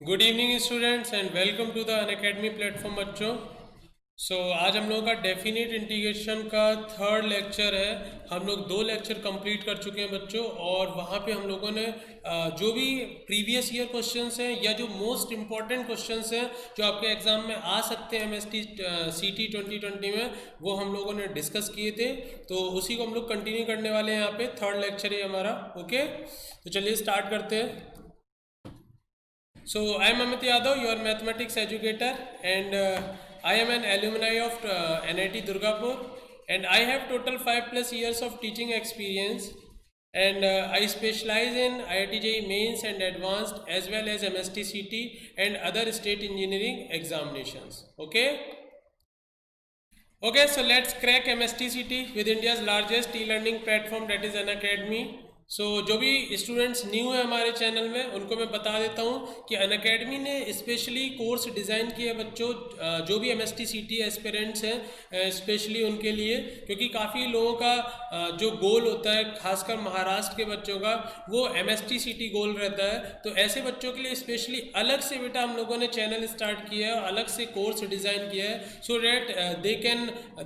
Good evening students and welcome to the Unacademy platform बच्चों। आज हम लोगों का डेफिनेट इंटीग्रेशन का थर्ड लेक्चर है। हम लोग 2 लेक्चर कंप्लीट कर चुके हैं बच्चों, और वहाँ पे हम लोगों ने जो भी प्रीवियस ईयर क्वेश्चंस हैं या जो मोस्ट इम्पॉर्टेंट क्वेश्चंस हैं जो आपके एग्जाम में आ सकते हैं MST CT 2020 में, वो हम लोगों ने डिस्कस किए थे। तो उसी को हम लोग कंटिन्यू करने वाले हैं। यहाँ पे थर्ड लेक्चर है हमारा। ओके, तो चलिए स्टार्ट करते हैं। So I am Amit Yadav, your mathematics educator, and I am an alumni of NIT Durgapur, and I have total 5+ years of teaching experience, and I specialize in IIT JEE Mains and Advanced, as well as MST CT and other state engineering examinations. Okay, so let's crack MST CT with India's largest e-learning platform, that is Unacademy. जो भी students new है हमारे channel में, उनको मैं बता देता हूँ कि अनअकैडमी ने स्पेशली कोर्स डिज़ाइन किए बच्चों, जो भी MST CT एस्पिरेंट्स हैं स्पेशली उनके लिए, क्योंकि काफ़ी लोगों का जो गोल होता है, खासकर महाराष्ट्र के बच्चों का, वो MST CT गोल रहता है। तो ऐसे बच्चों के लिए स्पेशली अलग से बेटा हम लोगों ने चैनल स्टार्ट किया है और अलग से कोर्स डिज़ाइन किया है, so that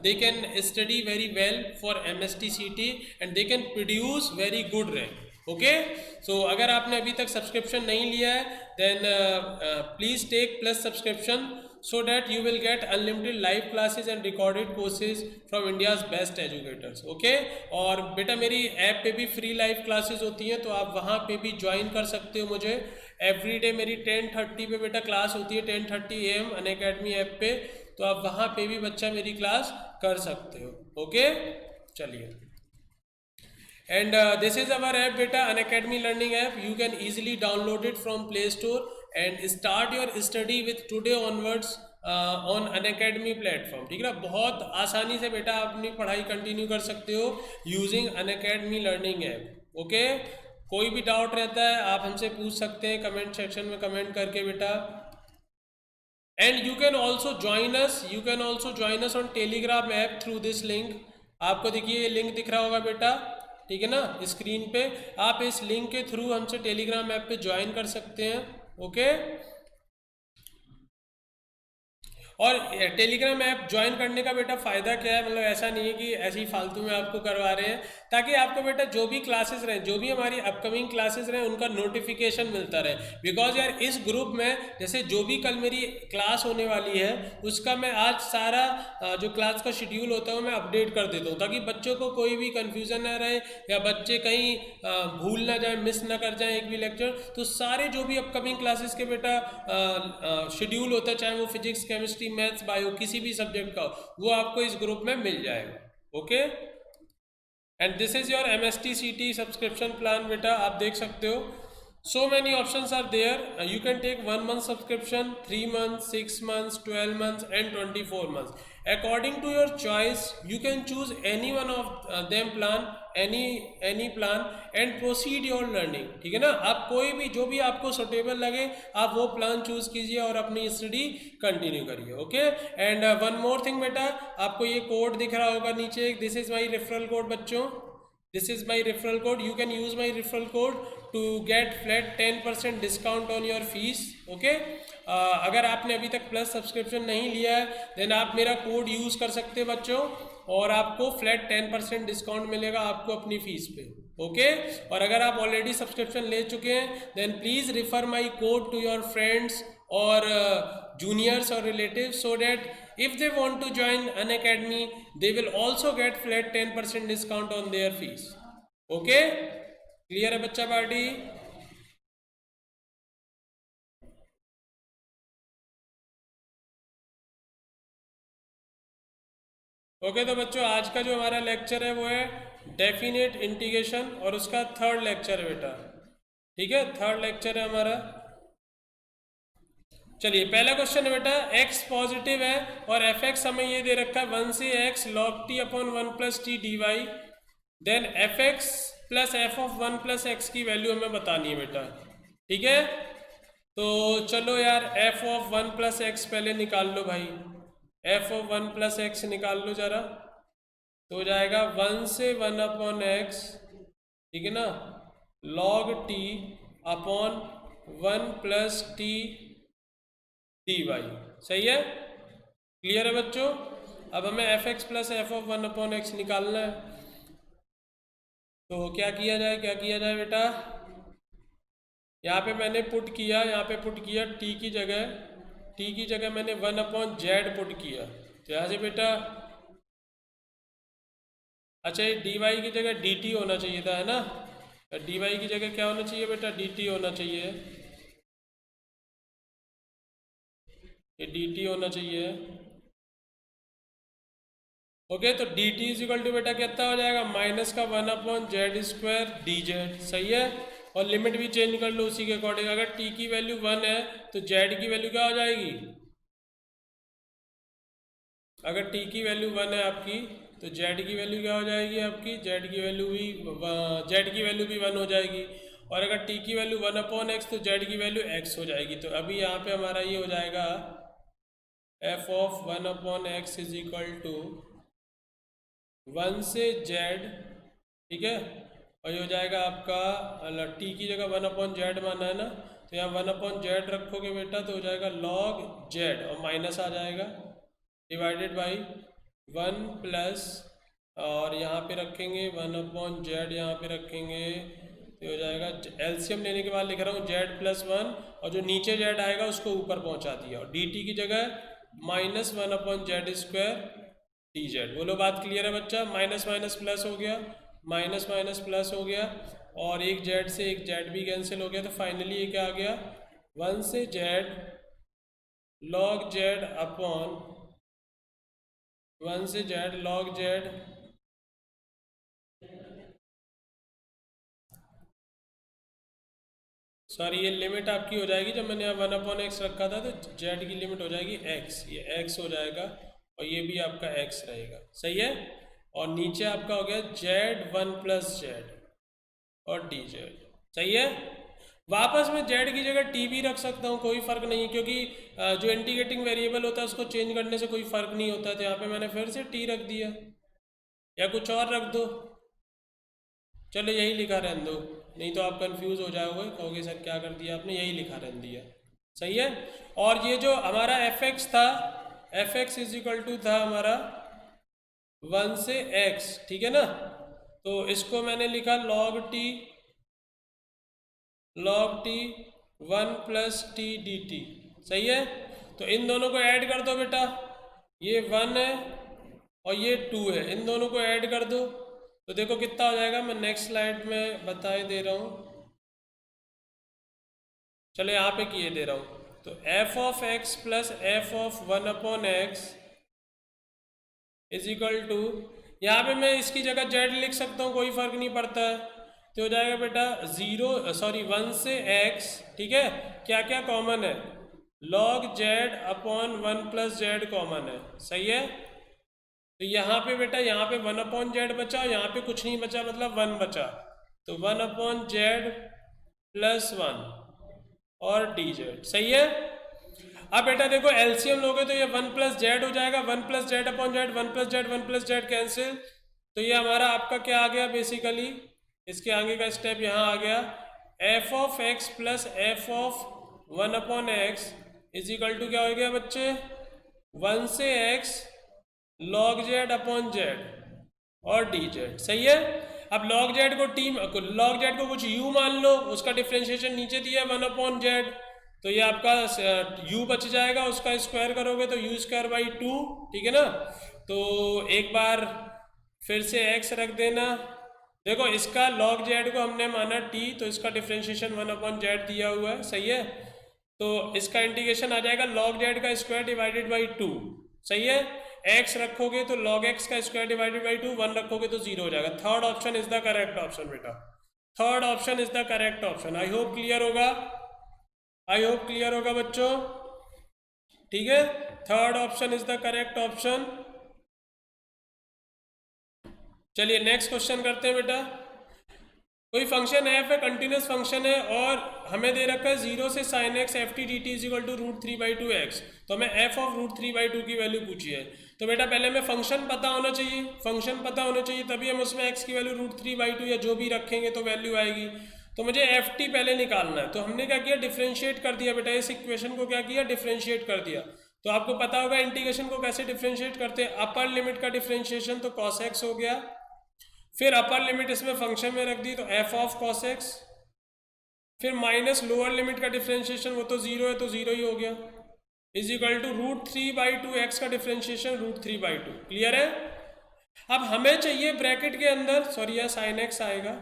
they can study very well for MST CT and they can produce very good rank. Okay, so अगर आपने अभी तक सब्सक्रिप्शन नहीं लिया है, then please take plus subscription so that you will get unlimited live classes and recorded courses from India's best educators. Okay, और बेटा मेरी ऐप पे भी फ्री लाइव क्लासेस होती हैं, तो आप वहाँ पे भी ज्वाइन कर सकते हो मुझे। एवरीडे मेरी 10:30 पे बेटा क्लास होती है, 10:30 AM अनअकैडमी ऐप पे, तो आप वहाँ पे भी बच्चा मेरी क्लास कर सकते हो। ओके, चलिए। And this is our app beta, Unacademy learning app. You can easily download it from Play Store and start your study with today onwards on Unacademy platform. ठीक है ना, बहुत आसानी से बेटा आप अपनी पढ़ाई कंटिन्यू कर सकते हो using Unacademy learning app. Okay, कोई भी डाउट रहता है आप हमसे पूछ सकते हैं कमेंट सेक्शन में कमेंट करके बेटा। And you can also join us on Telegram app through this link. आपको देखिए ये लिंक दिख रहा होगा बेटा, ठीक है ना, स्क्रीन पे। आप इस लिंक के थ्रू हमसे टेलीग्राम ऐप पे ज्वाइन कर सकते हैं। ओके, और टेलीग्राम ऐप ज्वाइन करने का बेटा फ़ायदा क्या है, मतलब ऐसा नहीं है कि ऐसे ही फालतू में आपको करवा रहे हैं, ताकि आपको बेटा जो भी क्लासेस रहें, जो भी हमारी अपकमिंग क्लासेस रहें, उनका नोटिफिकेशन मिलता रहे। बिकॉज यार इस ग्रुप में जैसे जो भी कल मेरी क्लास होने वाली है, उसका मैं आज सारा जो क्लास का शेड्यूल होता है वो मैं अपडेट कर देता हूँ, ताकि बच्चों को कोई भी कन्फ्यूज़न ना रहे या बच्चे कहीं भूल ना जाए, मिस ना कर जाए एक भी लेक्चर। तो सारे जो भी अपकमिंग क्लासेस के बेटा शेड्यूल होता है, चाहे वो फिजिक्स, केमिस्ट्री, मैथ्स, बायो, किसी भी सब्जेक्ट का, वो आपको इस ग्रुप में मिल जाएगा। Okay, and this is your MST CT subscription plan बेटा, आप देख सकते हो। So many options are there. You can take 1 month subscription, 3 months, 6 months, 12 months and 24 months. According to your choice, you can choose any one of them plan, any plan and proceed your learning. ठीक है ना, आप कोई भी जो भी आपको suitable लगे आप वो प्लान चूज कीजिए और अपनी स्टडी कंटिन्यू करिए। Okay, and one more thing बेटा, आपको ये कोड दिख रहा होगा नीचे, this is my referral code बच्चों, this is my referral code. You can use my referral code to get flat 10% discount on your fees. Okay, अगर आपने अभी तक प्लस सब्सक्रिप्शन नहीं लिया है, देन आप मेरा कोड यूज़ कर सकते हैं बच्चों, और आपको फ्लैट 10% डिस्काउंट मिलेगा आपको अपनी फीस पे। ओके, और अगर आप ऑलरेडी सब्सक्रिप्शन ले चुके हैं, then please refer my code to your friends or juniors or relatives, so that if they want to join Unacademy, they will also get flat 10% discount on their fees. Okay, clear है बच्चा party? Okay, तो बच्चों आज का जो हमारा lecture है वो है डेफिनेट इंटीग्रेशन, और उसका थर्ड लेक्चर है बेटा। ठीक है, थर्ड लेक्चर है हमारा। चलिए, पहला क्वेश्चन है बेटा, x पॉजिटिव है और fx हमें ये दे रखा है 1 से x log t upon 1 plus t d y, then fx plus f of 1 plus x की वैल्यू हमें बतानी है बेटा। ठीक है, तो चलो यार f ऑफ 1 प्लस एक्स पहले निकाल लो भाई, f ऑफ 1 प्लस एक्स निकाल लो जरा, तो हो जाएगा 1 से 1 अपॉन एक्स, ठीक है ना, log t upon 1 plus t d y. सही है, क्लियर है बच्चों। अब हमें f x plus f of one upon x निकालना है। तो क्या किया जाए, क्या किया जाए बेटा, यहाँ पे मैंने पुट किया, यहाँ पे पुट किया टी की जगह मैंने वन अपॉन जेड पुट किया। तो यहाँ से बेटा, अच्छा ये डी वाई की जगह डी टी होना चाहिए था, है ना। डी वाई की जगह क्या होना चाहिए बेटा, डी टी होना चाहिए, ये डी टी होना चाहिए। ओके, तो d t is equal to बेटा कितना हो जाएगा, माइनस का one upon z square d z. सही है, और लिमिट भी चेंज कर लो उसी के अकॉर्डिंग। अगर टी की वैल्यू 1 है तो जेड की वैल्यू क्या हो जाएगी, अगर टी की वैल्यू 1 है आपकी तो जेड की वैल्यू क्या हो जाएगी आपकी, जेड की वैल्यू भी 1 हो जाएगी। और अगर टी की वैल्यू 1 अपॉन एक्स तो जेड की वैल्यू एक्स हो जाएगी। तो अभी यहाँ पे हमारा ये हो जाएगा F of 1 upon x is equal to 1 से जेड, ठीक है। और ये हो जाएगा आपका, टी की जगह 1 अपॉन जेड माना है ना, तो यहाँ 1 अपॉन जेड रखोगे बेटा तो हो जाएगा लॉग जेड, और माइनस आ जाएगा डिवाइडेड बाई 1 प्लस, और यहाँ पे रखेंगे 1 अपॉन जेड, यहाँ पे रखेंगे तो हो जाएगा, एलसीएम लेने के बाद लिख रहा हूँ जेड प्लस 1, और जो नीचे जेड आएगा उसको ऊपर पहुँचा दिया, और डी टी की जगह minus 1 upon z square d Z. बोलो बात क्लियर है बच्चा, माइनस माइनस प्लस हो गया, माइनस माइनस प्लस हो गया, और एक जेड से एक जेड भी कैंसिल हो गया। तो फाइनली ये क्या आ गया, 1 से जेड लॉग जेड अपॉन 1 से जेड लॉग जेड सॉरी, ये लिमिट आपकी हो जाएगी, जब मैंने यहाँ 1 अपॉन एक्स रखा था तो जेड की लिमिट हो जाएगी एक्स, ये एक्स हो जाएगा, और ये भी आपका एक्स रहेगा। सही है, और नीचे आपका हो गया जेड 1 प्लस जेड और डी जेड। सही है, वापस मैं जेड की जगह टी भी रख सकता हूँ, कोई फर्क नहीं है, क्योंकि जो इंटीग्रेटिंग वेरिएबल होता है उसको चेंज करने से कोई फर्क नहीं होता। तो यहाँ पे मैंने फिर से टी रख दिया, या कुछ और रख दो, चलो यही लिखा रहने दो, नहीं तो आप कंफ्यूज हो जाओगे, कहोगे सर क्या कर दिया आपने, यही लिखा रहने दिया। सही है, और ये जो हमारा एफ एक्स था, f x is equal to था हमारा 1 से x, ठीक है ना। तो इसको मैंने लिखा log T 1 plus t d T. सही है, तो इन दोनों को ऐड कर दो बेटा, ये 1 है और ये 2 है, इन दोनों को ऐड कर दो तो देखो कितना हो जाएगा। मैं नेक्स्ट स्लाइड में बताए दे रहा हूँ, चलो यहाँ पे किए दे रहा हूँ। तो f of x plus f of 1 upon x is equal to, यहाँ पे मैं इसकी जगह जेड लिख सकता हूँ, कोई फर्क नहीं पड़ता है। तो हो जाएगा बेटा 1 से एक्स, ठीक है, क्या क्या कॉमन है, log z upon 1 plus Z common है। सही है, तो यहाँ पे बेटा, यहाँ पे 1 अपॉन जेड बचा, यहाँ पे कुछ नहीं बचा, मतलब 1 बचा, तो 1 अपॉन जेड प्लस 1 और डी जेड। सही है, अब बेटा देखो एलसीएम लोगे तो ये 1 प्लस जेड हो जाएगा, 1 plus Z upon Z, 1 plus Z 1 plus Z cancel, तो ये हमारा आपका क्या आ गया बेसिकली, इसके आगे का स्टेप यहाँ आ गया, f of x plus f of 1 upon x is equal to क्या हो गया बच्चे, 1 से x log z upon z और डी जेड। सही है, अब लॉग जेड को कुछ यू मान लो, उसका डिफ्रेंशिएशन नीचे दिया 1 अपॉन जेड, तो ये आपका u बच जाएगा, उसका स्क्वायर करोगे तो u स्क्वायर बाई 2, ठीक है ना। तो एक बार फिर से x रख देना, देखो इसका log z को हमने माना t, तो इसका डिफ्रेंशिएशन 1 अपॉन जेड दिया हुआ है। सही है, तो इसका इंटीग्रेशन आ जाएगा log z का स्क्वायर डिवाइडेड बाई 2। सही है, x रखोगे तो log x का स्क्वायर डिवाइडेड बाई 2, 1 रखोगे तो 0 हो जाएगा। Third option is the correct option बेटा, third option is the correct option. I hope clear होगा, आई होप क्लियर होगा बच्चों, ठीक है, third option is the correct option. चलिए नेक्स्ट क्वेश्चन करते हैं बेटा। कोई फंक्शन एफ है, कंटिन्यूस फंक्शन है, और हमें दे रखा है 0 से sine x f t d t is equal to √3/2x, तो हमें एफ ऑफ √3/2 की वैल्यू पूछी है। तो बेटा पहले हमें फंक्शन पता होना चाहिए, फंक्शन पता होना चाहिए, तभी हम उसमें x की वैल्यू √3/2 या जो भी रखेंगे तो वैल्यू आएगी। तो मुझे एफ टी पहले निकालना है। तो हमने क्या किया, डिफ्रेंशिएट कर दिया बेटा, इस इक्वेशन को क्या किया, डिफ्रेंशिएट कर दिया। तो आपको पता होगा इंटीग्रेशन को कैसे डिफ्रेंशिएट करते हैं, अपर लिमिट का डिफ्रेंशिएशन तो cos x हो गया, फिर अपर लिमिट इसमें फंक्शन में रख दी तो f ऑफ cos x, फिर माइनस लोअर लिमिट का डिफ्रेंशिएशन वो तो जीरो है तो जीरो ही हो गया, इज इक्वल टू √3/2 x का डिफ्रेंशिएशन √3/2। क्लियर है। अब हमें चाहिए ब्रैकेट के अंदर, सॉरी यह साइन x आएगा,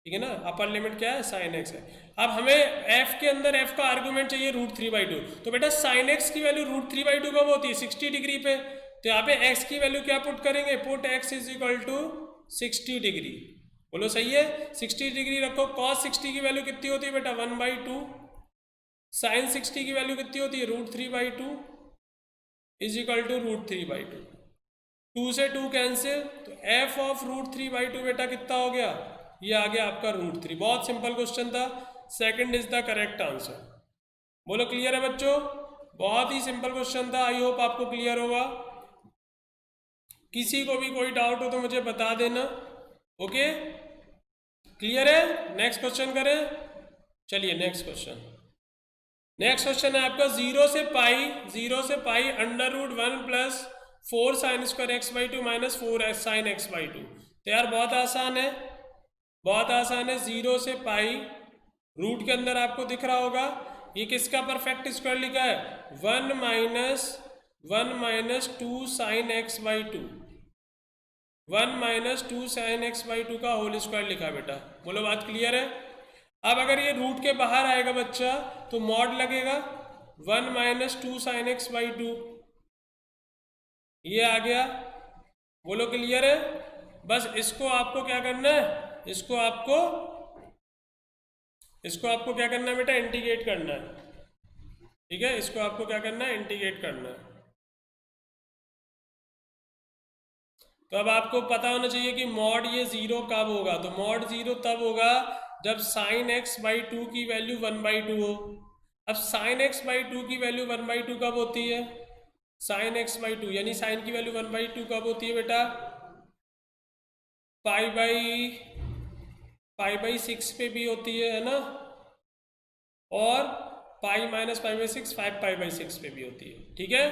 ठीक है ना, अपर लिमिट क्या है, साइन x है। अब हमें f के अंदर f का आर्गुमेंट चाहिए √3/2। तो बेटा साइन x की वैल्यू √3/2 कब होती है, 60 डिग्री पे। तो यहाँ पे x की वैल्यू क्या पुट करेंगे, put x is equal to 60 degree. बोलो सही है, 60 डिग्री रखो। cos 60 की वैल्यू कितनी होती है बेटा, 1/2। साइन 60 की वैल्यू कितनी होती है, √3/2 इज इक्वल टू √3/2। 2 से 2 कैंसिल, तो f ऑफ √3/2 बेटा कितना हो गया, ये आ गया आपका √3। बहुत सिंपल क्वेश्चन था, second is the correct answer. बोलो क्लियर है बच्चों, बहुत ही सिंपल क्वेश्चन था, आई होप आपको क्लियर होगा। किसी को भी कोई डाउट हो तो मुझे बता देना। ओके क्लियर है, नेक्स्ट क्वेश्चन करें। चलिए नेक्स्ट क्वेश्चन, नेक्स्ट क्वेश्चन है आपका 0 से पाई √1 plus 4 sin square x/2 minus 4 sin x/2। तो यार बहुत आसान है, बहुत आसान है। 0 से पाई, रूट के अंदर आपको दिख रहा होगा ये किसका परफेक्ट स्क्वायर लिखा है, 1 minus 2 sin x/2, 1 minus 2 sin x/2 का होल स्क्वायर लिखा बेटा। बोलो बात क्लियर है। अब अगर ये रूट के बाहर आएगा बच्चा तो मॉड लगेगा 1 माइनस 2 sin x/2, ये आ गया। बोलो क्लियर है। बस इसको आपको क्या करना है, इसको आपको क्या करना है बेटा, इंटीग्रेट करना है। ठीक है, इसको आपको क्या करना है, इंटीग्रेट करना है। तो अब आपको पता होना चाहिए कि मॉड ये 0 कब होगा। तो मॉड 0 तब होगा जब sin x/2 की वैल्यू 1/2 हो। अब sin x/2 की वैल्यू 1/2 कब होती है, sin x/2 यानी sin की वैल्यू 1/2 कब होती है बेटा, π/6 पे भी होती है ना, और π माइनस π/6 5π/6 पे भी होती है। ठीक है,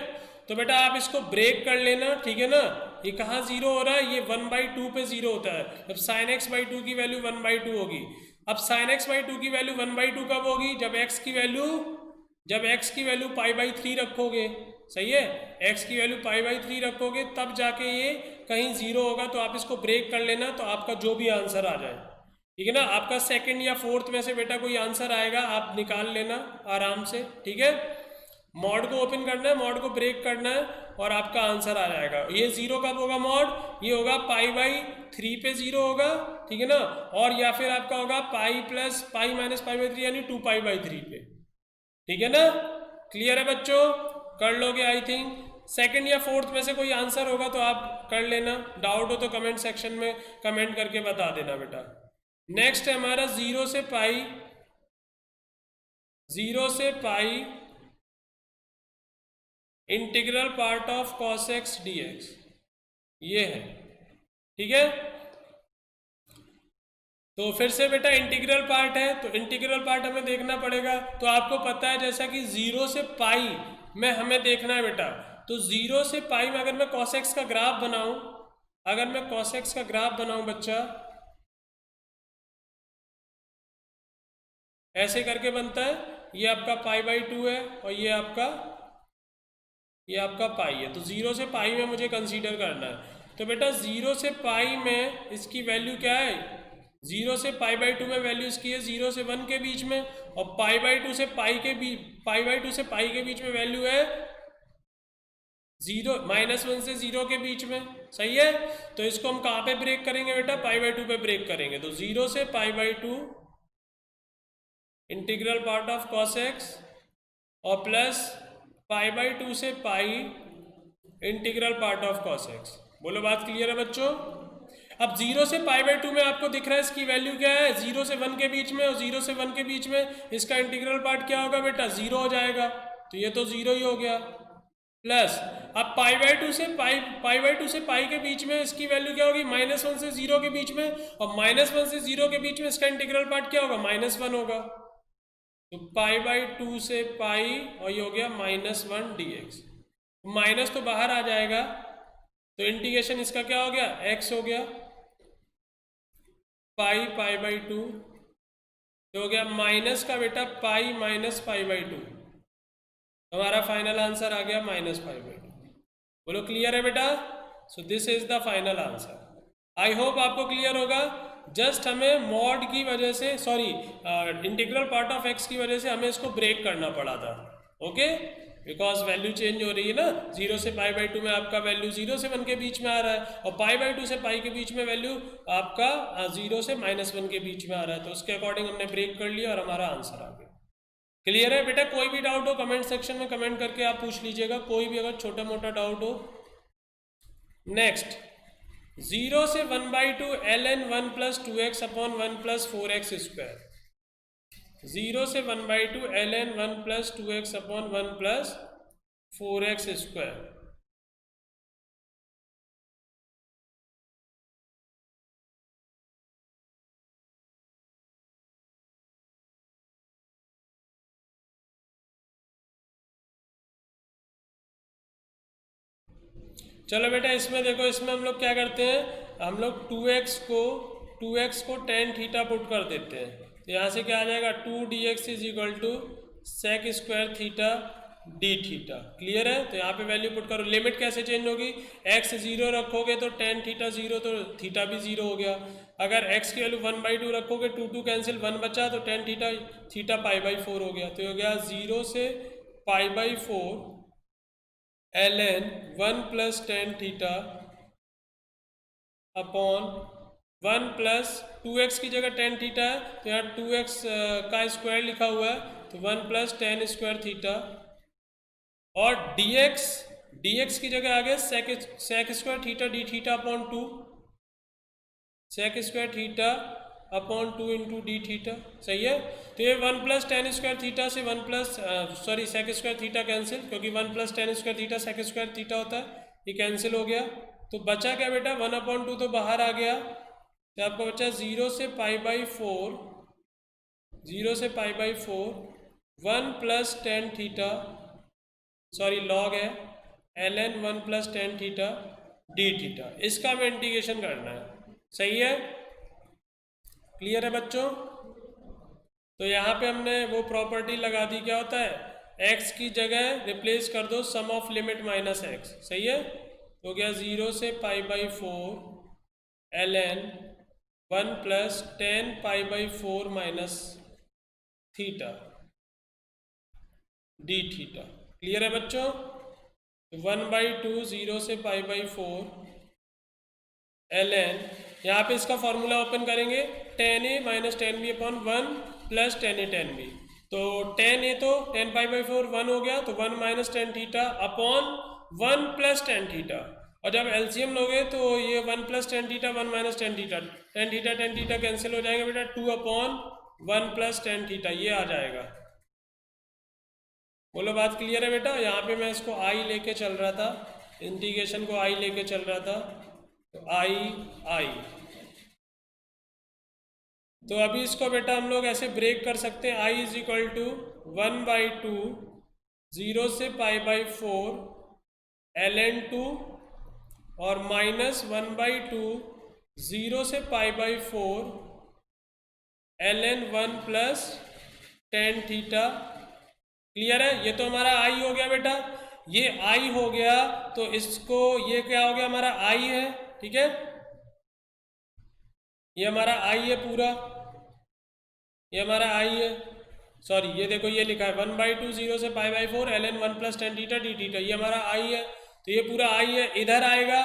तो बेटा आप इसको ब्रेक कर लेना, ठीक है ना। ये कहाँ 0 हो रहा है, ये 1/2 पे 0 होता है जब sin x/2 की वैल्यू 1/2 होगी। अब sin x/2 की वैल्यू 1/2 कब होगी, जब x की वैल्यू π/3 रखोगे। सही है, x की वैल्यू π/3 रखोगे तब जाके ये कहीं 0 होगा। तो आप इसको ब्रेक कर लेना, तो आपका जो भी आंसर आ जाए, ठीक है ना, आपका सेकंड या फोर्थ में से बेटा कोई आंसर आएगा, आप निकाल लेना आराम से। ठीक है, मॉड को ओपन करना है, मॉड को ब्रेक करना है और आपका आंसर आ जाएगा। ये 0 कब होगा मॉड, ये होगा π/3 पे 0 होगा, ठीक है ना, और या फिर आपका होगा π माइनस π/3 यानी 2π/3 पे। ठीक है ना, क्लियर है बच्चों, कर लोगे आई थिंक। सेकंड या फोर्थ में से कोई आंसर होगा तो आप कर लेना, डाउट हो तो कमेंट सेक्शन में कमेंट करके बता देना बेटा। नेक्स्ट है हमारा 0 से pi integral part of cos x dx, ये है। ठीक है, तो फिर से बेटा इंटीग्रल पार्ट है, तो इंटीग्रल पार्ट हमें देखना पड़ेगा। तो आपको पता है जैसा कि 0 से पाई में हमें देखना है बेटा, तो 0 से पाई में अगर मैं cos x का ग्राफ बनाऊं, बच्चा ऐसे करके बनता है, ये आपका π/2 है और ये आपका पाई है। तो 0 से पाई में मुझे कंसीडर करना है। तो बेटा 0 से पाई में इसकी वैल्यू क्या है, 0 से π/2 में वैल्यू इसकी है 0 से 1 के बीच में, और π/2 से पाई के बीच में वैल्यू है 0 -1 से 0 के बीच में। सही है, तो इसको हम कहाँ पे ब्रेक करेंगे बेटा, π/2 पे ब्रेक करेंगे। तो 0 से π/2 integral part of cos x और प्लस π/2 से pi integral part of cos x। बोलो बात क्लियर है बच्चों। अब 0 से π/2 में आपको दिख रहा है इसकी वैल्यू क्या है, 0 से 1 के बीच में, और 0 से 1 के बीच में इसका इंटीग्रल पार्ट क्या होगा बेटा, 0 हो जाएगा। तो ये तो 0 ही हो गया, प्लस अब पाई बाई टू से पाई के बीच में इसकी वैल्यू क्या होगी, -1 से 0 के बीच में, और -1 से 0 के बीच में इसका इंटीग्रल पार्ट क्या होगा, -1 होगा। तो पाई/2 से पाई और ये हो गया -1 dx। माइनस तो बाहर आ जाएगा तो इंटीग्रेशन इसका क्या हो गया, x हो गया, पाई/2 तो हो गया माइनस का बेटा पाई माइनस पाई/2। हमारा फाइनल आंसर आ गया -पाई/2। बोलो क्लियर है बेटा। So this is the final answer. I hope आपको क्लियर होगा। जस्ट हमें मॉड की वजह से, sorry integral part of x की वजह से हमें इसको ब्रेक करना पड़ा था। ओके, बिकॉज वैल्यू चेंज हो रही है ना, 0 से पाई/2 में आपका वैल्यू 0 से 1 के बीच में आ रहा है, और पाई/2 से पाई के बीच में वैल्यू आपका 0 से -1 के बीच में आ रहा है। तो उसके अकॉर्डिंग हमने ब्रेक कर लिया और हमारा आंसर आ गया। क्लियर है बेटा। कोई भी डाउट हो कमेंट सेक्शन में कमेंट करके आप पूछ लीजिएगा, कोई भी अगर छोटा मोटा डाउट हो। नेक्स्ट, 0 से 1/2 ln 1 + 2x upon 1 + 4x square. 0 से 1/2 ln 1 + 2x upon 1 + 4x square. चलो बेटा, इसमें देखो, इसमें हम लोग क्या करते हैं, हम लोग 2x को tan थीटा पुट कर देते हैं। तो यहाँ से क्या आ जाएगा, 2 dx = sec² theta d theta. Clear है। तो यहाँ पे वैल्यू पुट करो। लिमिट कैसे चेंज होगी, x 0 रखोगे तो tan थीटा 0, तो थीटा भी 0 हो गया। अगर x की वैल्यू 1/2 रखोगे, 2 कैंसिल, 1 बचा, तो tan थीटा पाई/4 हो गया। तो हो गया 0 से पाई/4 ln 1 + tan theta upon 1 + 2x की जगह tan थीटा है तो यहाँ 2x का स्क्वायर लिखा हुआ है, तो 1 + tan² थीटा, और dx की जगह आ गया sec² theta d theta upon 2, sec² theta upon 2 × d theta. सही है। तो ये 1 + tan² थीटा से sec² थीटा कैंसिल, क्योंकि 1 + tan² थीटा sec² थीटा होता है, ये कैंसिल हो गया। तो बचा क्या बेटा, 1/2 तो बाहर आ गया, तो आपको बचा 0 से पाई/4 1 + tan थीटा, सॉरी लॉग है, ln 1 + tan theta d theta. इसका हमें इंटीग्रेशन करना है। सही है। क्लियर है बच्चों। तो यहाँ पे हमने वो प्रॉपर्टी लगा दी, क्या होता है, x की जगह रिप्लेस कर दो सम ऑफ लिमिट -x। सही है। तो गया 0 से पाई/4 ln 1 + tan पाई/4 - theta d theta. Clear है बच्चों। 1/2 0 से पाई/4 ln, यहाँ पे इसका फॉर्मूला ओपन करेंगे, tan a - tan b upon 1 + tan a tan b। तो tan a तो tan पाई/4 1 हो गया, तो 1 - tan theta upon 1 + tan theta, और जब एलसीएम लोगे तो ये 1 + tan theta 1 - tan theta, tan theta cancel हो जाएगा बेटा, 2/1 + tan थीटा ये आ जाएगा। बोलो बात क्लियर है बेटा। यहाँ पे मैं इसको आई लेके चल रहा था, इंटीग्रेशन को आई लेके चल रहा था, तो आई। तो अभी इसको बेटा हम लोग ऐसे ब्रेक कर सकते हैं, i = 1/2 0 से पाई/4 ln 2 और -1/2 0 से पाई/4 ln 1 + tan थीटा। क्लियर है। ये तो हमारा आई हो गया बेटा, ये आई हो गया, तो इसको ये क्या हो गया, हमारा आई है। ठीक है, ये हमारा आई है पूरा, ये हमारा आई है, सॉरी ये देखो ये लिखा है 1/2 0 से पाई/4 ln 1 + tan theta d theta, ये हमारा आई है। तो ये पूरा आई है, इधर आएगा,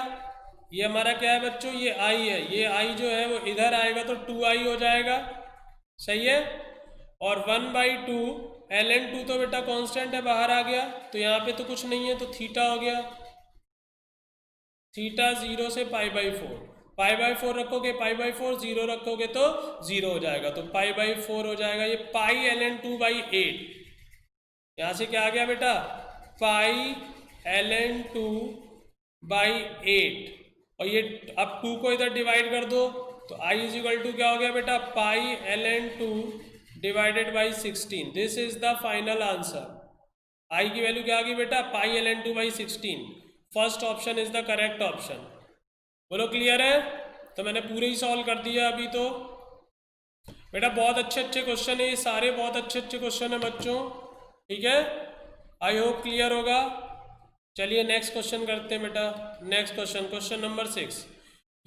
ये हमारा क्या है बच्चों, ये आई है, ये आई जो है वो इधर आएगा तो 2i हो जाएगा। सही है। और 1/2 ln 2 तो बेटा कांस्टेंट है, बाहर आ गया, तो यहाँ पे तो कुछ नहीं है, तो थीटा हो गया, थीटा 0 से पाई/4, पाई/4 रखोगे पाई/4, 0 रखोगे तो 0 हो जाएगा, तो पाई/4 हो जाएगा, ये पाई ln 2/8। यहाँ से क्या आ गया बेटा, पाई ln2/8, और ये अब 2 को इधर डिवाइड कर दो तो i इज इक्वल टू क्या हो गया बेटा, पाई ln2 divided by 16। This is the final answer. i की वैल्यू क्या आ गई बेटा, पाई ln2/16। First option is the correct option. बोलो क्लियर है? तो मैंने पूरे ही सॉल्व कर दिया अभी तो बेटा। बहुत अच्छे अच्छे क्वेश्चन है ये सारे, बहुत अच्छे अच्छे क्वेश्चन है बच्चों, ठीक है। आई होप क्लियर होगा। चलिए नेक्स्ट क्वेश्चन करते हैं बेटा। Next question, question number 6।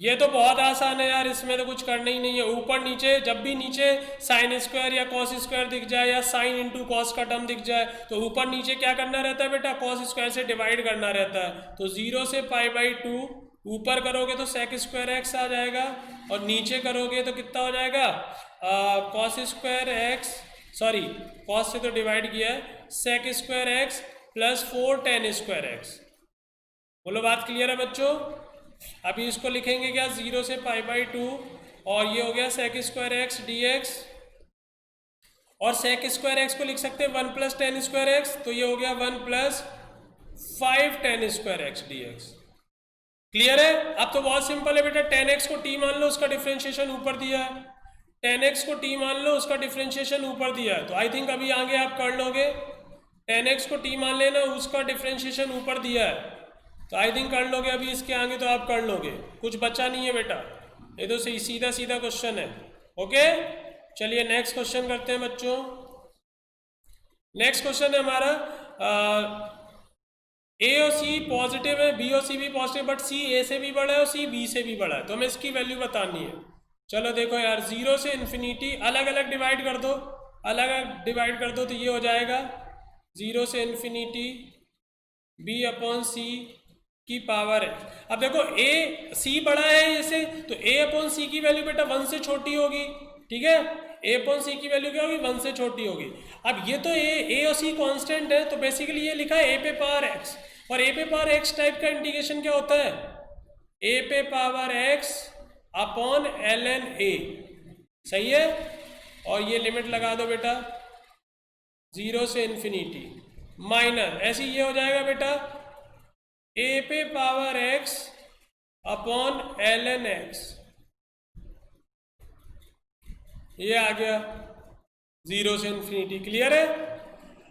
ये तो बहुत आसान है यार, इसमें तो कुछ करना ही नहीं है। ऊपर नीचे, जब भी नीचे साइन स्क्वायर या कॉस स्क्वायर दिख जाए या साइन इंटू कॉस का टर्म दिख जाए तो ऊपर नीचे क्या करना रहता है बेटा, कॉस स्क्वायर से डिवाइड करना रहता है। तो 0 से π/2 ऊपर करोगे तो सेक स्क्वायर एक्स आ जाएगा, और नीचे करोगे तो कितना हो जाएगा, cos square x, sorry cos से तो डिवाइड किया है, sec square x plus 4 tan square x. बोलो बात क्लियर है बच्चों? अभी इसको लिखेंगे क्या, 0 से π/2, और ये हो गया sec square x d x, और सेक स्क्वायर एक्स को लिख सकते हैं 1 + tan स्क्वायर एक्स, तो ये हो गया 1 + 5 tan square x d x. Clear है? अब तो बहुत सिंपल है बेटा, tan x को t मान लो, उसका डिफ्रेंशिएशन ऊपर दिया है, tan x को t मान लो, उसका डिफ्रेंशिएशन ऊपर दिया है, तो आई थिंक अभी आगे आप कर लोगे। tan x को t मान लेना, उसका डिफ्रेंशिएशन ऊपर दिया है, तो आई थिंक कर लोगे अभी इसके आगे, तो आप कर लोगे, कुछ बचा नहीं है बेटा, ये तो सीधा सीधा क्वेश्चन है। ओके, चलिए नेक्स्ट क्वेश्चन करते हैं बच्चों। नेक्स्ट क्वेश्चन है हमारा, ए और सी पॉजिटिव है, बी और सी भी पॉजिटिव, बट सी ए से भी बड़ा है और सी बी से भी बड़ा है, तो हमें इसकी वैल्यू बतानी है। चलो देखो यार, 0 से इन्फिनिटी अलग अलग डिवाइड कर दो, अलग अलग डिवाइड कर दो तो ये हो जाएगा 0 से इन्फिनिटी b/c की पावर है। अब देखो ए सी बड़ा है ऐसे, तो a/c की वैल्यू बेटा 1 से छोटी होगी, ठीक है। a/c की वैल्यू क्या होगी, 1 से छोटी होगी। अब ये तो ए और सी कांस्टेंट है, तो बेसिकली ये लिखा है a⁻x, और a⁻x टाइप का इंटीग्रेशन क्या होता है, a⁻x अपॉन ln a, सही है। और ये लिमिट लगा दो बेटा 0 से इन्फिनिटी माइनस, ऐसे ये हो जाएगा बेटा a⁻x अपॉन ln x, ये आ गया 0 से इन्फिनिटी। क्लियर है?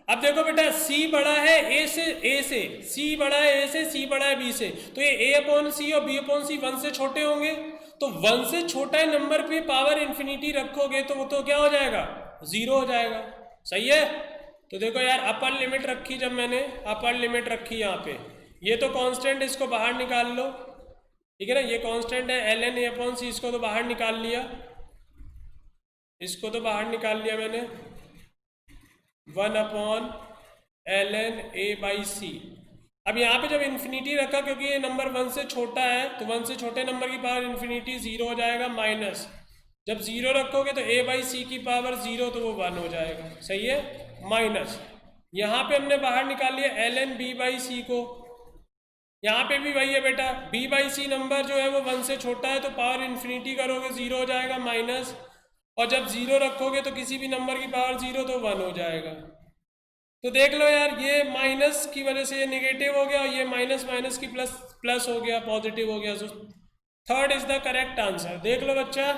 अब देखो बेटा, c बड़ा है a से, c बड़ा है a से, c बड़ा है b से, तो ये a/c और b/c 1 से छोटे होंगे, तो 1 से छोटा नंबर पे पावर इन्फिनिटी रखोगे तो वो तो क्या हो जाएगा, 0 हो जाएगा, सही है। तो देखो यार, अपर लिमिट रखी, जब मैंने अपर लिमिट रखी यहाँ पे, ये तो कांस्टेंट, इसको बाहर निकाल लो, ठीक है ना, ये कांस्टेंट है ln a/c, इसको तो बाहर निकाल लिया, इसको तो बाहर निकाल लिया मैंने, 1/ln a/c। अब यहाँ पे जब इन्फिनिटी रखा, क्योंकि ये नंबर 1 से छोटा है, तो 1 से छोटे नंबर की पावर इन्फिनिटी 0 हो जाएगा, माइनस जब 0 रखोगे तो a/c की पावर 0, तो वो 1 हो जाएगा, सही है, माइनस यहाँ पे हमने बाहर निकाल लिया ln b/c को, यहाँ पे भी वही है बेटा, b/c नंबर जो है वो 1 से छोटा है, तो पावर इन्फिनिटी करोगे 0 हो जाएगा, माइनस, और जब 0 रखोगे तो किसी भी नंबर की पावर 0, तो 1 हो जाएगा। तो देख लो यार, ये माइनस की वजह से ये नेगेटिव हो गया, और ये माइनस माइनस की प्लस हो गया, पॉजिटिव हो गया। So third is the correct answer. देख लो बच्चा,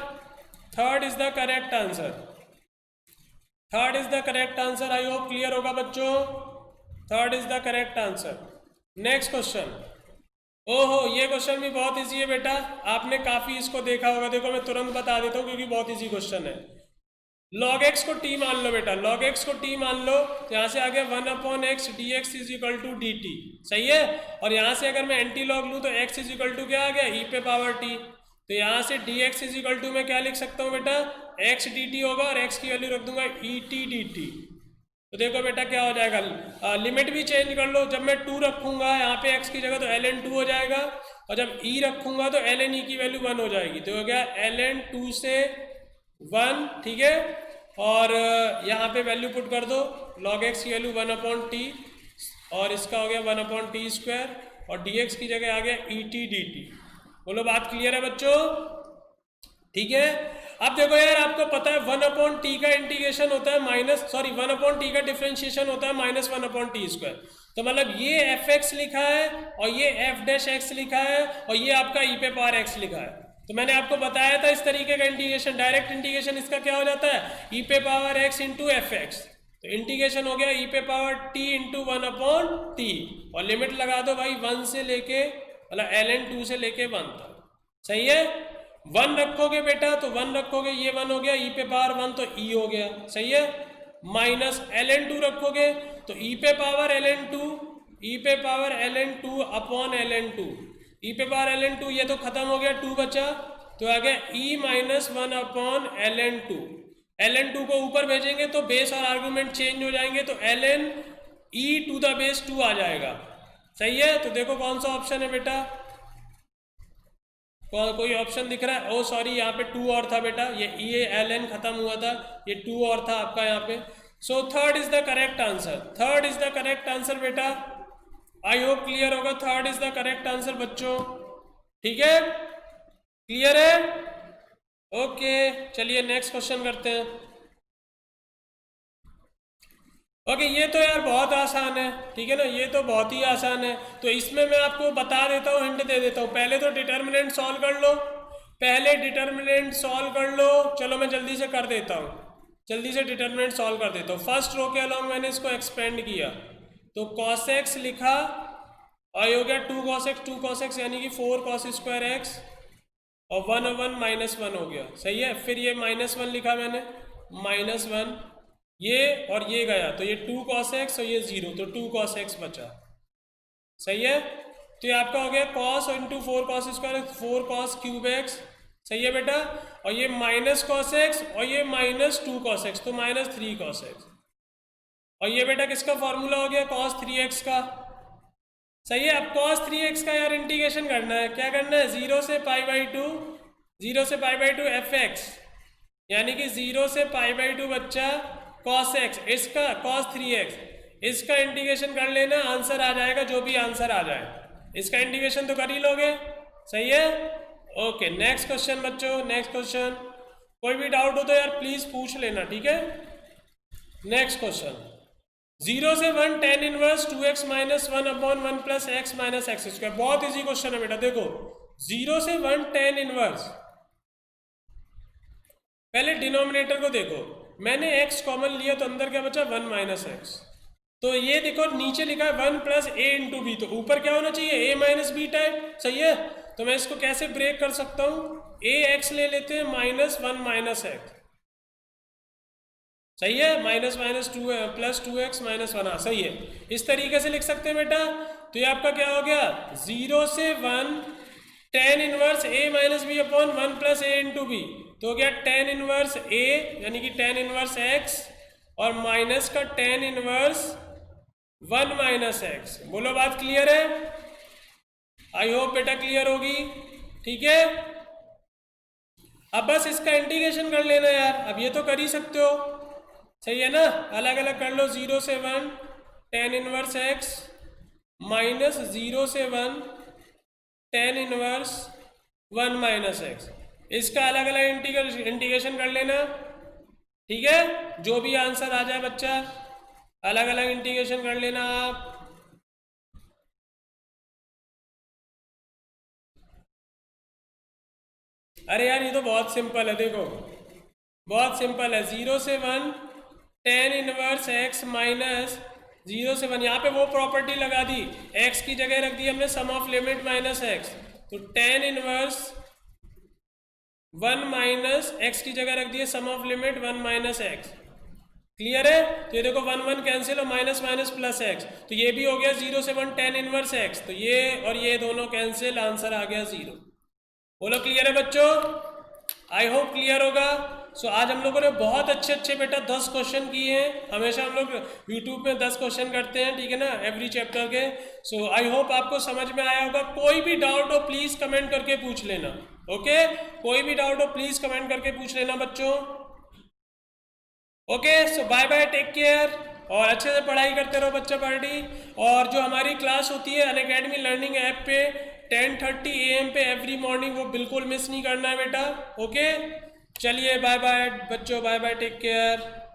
third is the correct answer, third is the correct answer. I hope clear होगा बच्चों, third is the correct answer. Next question, ओहो ये क्वेश्चन भी बहुत इजी है बेटा, आपने काफी इसको देखा होगा। देखो मैं तुरंत बता देता हूँ, क्योंकि बहुत इजी क्वेश्चन है। log x को t मान लो बेटा, log x को t मान लो, तो यहाँ से आ गया 1/x dx is equal to dt, सही है। और यहाँ से अगर मैं एंटी लॉग लूँ तो x इज इक्वल टू क्या आ गया, e⁻t, तो यहाँ से dx इज इक्वल टू मैं क्या लिख सकता हूँ बेटा, x dt होगा, और x की वैल्यू रख दूंगा et dt। तो देखो बेटा क्या हो जाएगा, लिमिट भी चेंज कर लो, जब मैं 2 रखूंगा यहाँ पे x की जगह तो ln 2 हो जाएगा, और जब e रखूंगा तो ln e की वैल्यू 1 हो जाएगी, तो हो गया ln 2 से 1, ठीक है। और यहाँ पे वैल्यू पुट कर दो, log x की वैल्यू 1/t, और इसका हो गया 1/t², और dx की जगह आ गया et dt। बोलो बात क्लियर है बच्चों, ठीक है। अब देखो यार, आपको पता है 1/t का इंटीग्रेशन होता है 1/t का डिफरेंशिएशन होता है -1/t²। तो मतलब ये fx लिखा है और ये f'(x) लिखा है और ये आपका e⁻x लिखा है। तो मैंने आपको बताया था इस तरीके का इंटीग्रेशन, डायरेक्ट इंटीग्रेशन इसका क्या हो जाता है, e⁻x इंटू fx। तो इंटीग्रेशन हो गया e⁻t इंटू 1/t और लिमिट लगा दो भाई 1 से लेके मतलब ln2 से लेके 1 तक। सही है, 1 रखोगे बेटा तो 1 रखोगे, ये 1 हो गया, e⁻1 तो e हो गया। सही है, माइनस ln2 रखोगे तो e⁻ln2 अपॉन ln2, e⁻ln2 ये तो खत्म हो गया, 2 बचा तो आ गया e-1/ln2। ln2 को ऊपर भेजेंगे तो बेस और आर्गुमेंट चेंज हो जाएंगे तो ln e⁻2 आ जाएगा। सही है, तो देखो कौन सा ऑप्शन है बेटा, कोई ऑप्शन दिख रहा है? ओ सॉरी, यहाँ पे 2 और था बेटा, ये ln खत्म हुआ था, ये 2 और था आपका यहाँ पे। So third is the correct answer, third is the correct answer बेटा। आई होप क्लियर होगा, third is the correct answer बच्चों। ठीक है, क्लियर है? ओके, चलिए नेक्स्ट क्वेश्चन करते हैं। ओके, ये तो यार बहुत आसान है, ठीक है ना, ये तो बहुत ही आसान है। तो इसमें मैं आपको बता देता हूँ, हिंट दे देता हूँ। पहले तो डिटर्मिनेंट सॉल्व कर लो, पहले डिटर्मिनेंट सॉल्व कर लो। चलो मैं जल्दी से कर देता हूँ, जल्दी से डिटर्मिनेंट सॉल्व कर देता हूँ। फर्स्ट रो के अलॉन्ग मैंने इसको एक्सपेंड किया तो cos x लिखा और ये हो गया 2 cos x यानी कि 4 cos स्क्वायर x और 1/1 -1 हो गया। सही है, फिर ये -1 लिखा मैंने, -1 ये और ये गया तो ये 2 cos x और ये 0 तो 2 cos x बचा। सही है, तो ये आपका हो गया cos into 4 cos square 4 cos cube x। सही है बेटा, और ये माइनस cos x और ये -2 cos x तो -3 cos x। और ये बेटा किसका फॉर्मूला हो गया, cos 3x का। सही है, अब cos 3x का यार इंटीग्रेशन करना है। क्या करना है, 0 से π/2 fx यानी कि 0 से π/2 बच्चा cos x, इसका cos 3x, इसका इंटीग्रेशन कर लेना, आंसर आ जाएगा, जो भी आंसर आ जाए। इसका इंटीग्रेशन तो कर ही लोगे। सही है, ओके नेक्स्ट क्वेश्चन बच्चों, नेक्स्ट क्वेश्चन। कोई भी डाउट हो तो यार प्लीज पूछ लेना, ठीक है। नेक्स्ट क्वेश्चन, 0 से 1 tan inverse 2x - 1/1 + x - x²। बहुत इजी क्वेश्चन है बेटा। देखो 0 से 1 tan इनवर्स, पहले डिनोमिनेटर को देखो, मैंने x कॉमन लिया तो अंदर क्या बचा, 1 - x। तो ये देखो नीचे लिखा है 1 + a × b, तो ऊपर क्या होना चाहिए, a - b टाइप। सही है, तो मैं इसको कैसे ब्रेक कर सकता हूँ, ax ले लेते हैं -1 - x। सही है, -2 + 2x - 1, हाँ सही है, इस तरीके से लिख सकते हैं बेटा। तो ये आपका क्या हो गया, 0 से 1 tan inverse a - b/1 + a × b, तो हो गया tan इनवर्स a यानी कि tan इनवर्स x और माइनस का tan इनवर्स 1 - x। बोलो बात क्लियर है? आई होप बेटा क्लियर होगी। ठीक है, अब बस इसका इंटीग्रेशन कर लेना यार, अब ये तो कर ही सकते हो। सही है ना, अलग अलग कर लो। 0 से 1 tan इनवर्स x माइनस 0 से 1 tan इनवर्स 1 - x, इसका अलग अलग इंटीग्रेशन कर लेना। ठीक है, जो भी आंसर आ जाए बच्चा अलग अलग इंटीग्रेशन कर लेना आप। अरे यार ये तो बहुत सिंपल है, देखो बहुत सिंपल है। 0 से 1 tan इनवर्स x माइनस 0 से 1, यहाँ पे वो प्रॉपर्टी लगा दी, x की जगह रख दी हमने sum of limit minus x, तो tan इनवर्स 1 माइनस x की जगह रख दिए sum of limit 1 minus x। Clear है, तो ये देखो 1 1 कैंसिल और माइनस माइनस प्लस x, तो ये भी हो गया 0 से 1 tan इनवर्स x, तो ये और ये दोनों कैंसिल, आंसर आ गया 0। बोलो क्लियर है बच्चों, आई होप क्लियर होगा। सो आज हम लोगों ने बहुत अच्छे अच्छे बेटा 10 क्वेश्चन किए हैं। हमेशा हम लोग यूट्यूब में 10 क्वेश्चन करते हैं, ठीक है ना, एवरी चैप्टर के। सो आई होप आपको समझ में आया होगा। कोई भी डाउट हो प्लीज कमेंट करके पूछ लेना। ओके, कोई भी डाउट हो प्लीज कमेंट करके पूछ लेना बच्चों। ओके, सो बाय बाय, टेक केयर, और अच्छे से पढ़ाई करते रहो बच्चा पार्टी। और जो हमारी क्लास होती है अनअकैडमी लर्निंग ऐप पे 10:30 AM पे एवरी मॉर्निंग, वो बिल्कुल मिस नहीं करना है बेटा। ओके, चलिए बाय बाय बच्चों, बाय बाय, टेक केयर।